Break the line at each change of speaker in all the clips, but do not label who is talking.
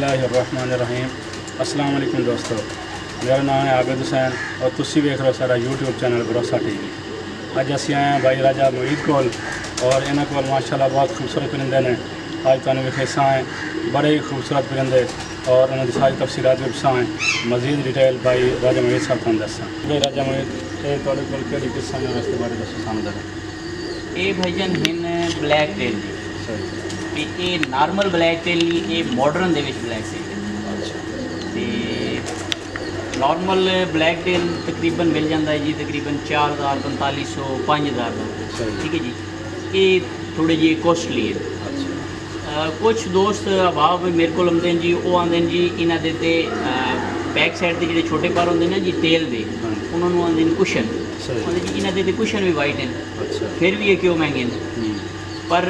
बिस्मिल्लाहिर रहमानिर रहीम। अस्सलाम वालेकुम दोस्तों, मेरा नाम है आबिद हुसैन और तुसी वेख रहे हो सारा यूट्यूब चैनल भरोसा टीवी। अज असीं आए हैं भाई राजा मोहित कोल और इन्हों को माशाल्लाह बहुत खूबसूरत परिंदे ने। अज तुहानूं विखेसा है बड़े ही खूबसूरत परिंदे और उन्होंने सारी तफसीलात भी दसां। मजीद डिटेल भाई राजा मोहित साहब तुहानूं दस्सां। भाई राजा मोहित ये तुहाडे कोल किहड़ी किस्म है उसके बारे दसो सानूं जरा।
ये भाईजान हिन ब्लैक टेल ते ये नॉर्मल ब्लैक टेल नहीं, ये मॉडर्न दे विच ब्लैक टेल। अच्छा। नॉर्मल ब्लैक टेल तकरीबन मिल जाता है जी तकरीबन 4000 4500 5000 का। ठीक है जी, ये थोड़े जी कॉस्टली है। अच्छा। कुछ दोस्त अभाव मेरे को आते हैं जी, वो आते हैं जी इन्हों के बैक साइड के जोड़े छोटे पर होंगे ना जी तेल के, उन्होंने आते हैं कुशन। आते जी इन्हों के कुशन भी वाइट हैं। अच्छा। फिर भी ये क्यों महंगे हैं, पर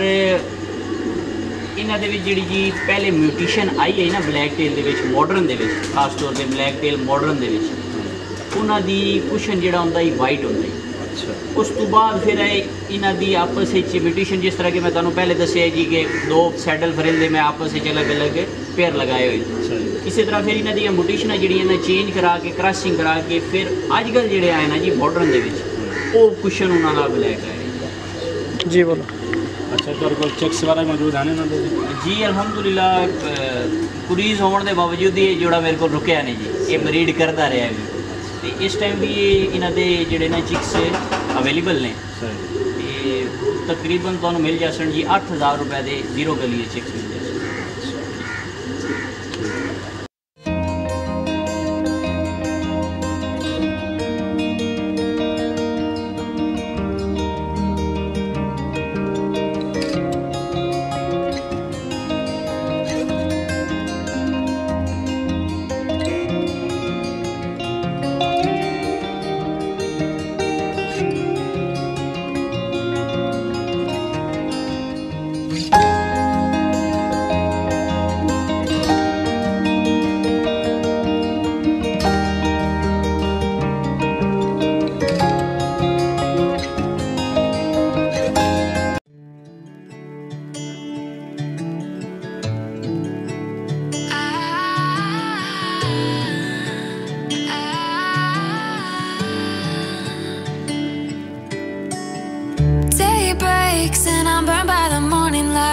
इन्हों के जी पहले म्यूटेशन आई है ना ब्लैक टेल के मॉडर्न के खास तौर पर ब्लैक टेल मॉडर्न के उन्होंने कुशन जोड़ा होंगे वाइट होंगे। अच्छा। उस तो बाद फिर इन्हों की आपस म्यूटेशन जिस तरह के मैं तुम्हें पहले दसिया जी कि दो सैडल फरिंदे में आपस अलग अलग पेयर लगाए हुए। इसी तरह फिर इन्हों दी म्यूटेशन जी चेंज करा के क्रॉसिंग करा के फिर अजकल जोड़े आए ना जी मॉडर्न के कुशन उन्होंने ब्लैक आए। जी बोलो।
अच्छा, तो कोई चेक्स वगैरह मौजूद हैं ना
जी? अल्हम्दुलिल्लाह क्रूज़ होने के बावजूद ये जोड़ा मेरे को रुकया नहीं जी, ये ब्रीड करता रहा है भी। तो इस टाइम भी ये इन्हों के जोड़े ना चिक्स अवेलेबल ने। तकरीबन तुहानूं मिल जासन जी 8000 रुपए के 0 गली चिक्स मिल जाए।
And I'm burned by the morning light.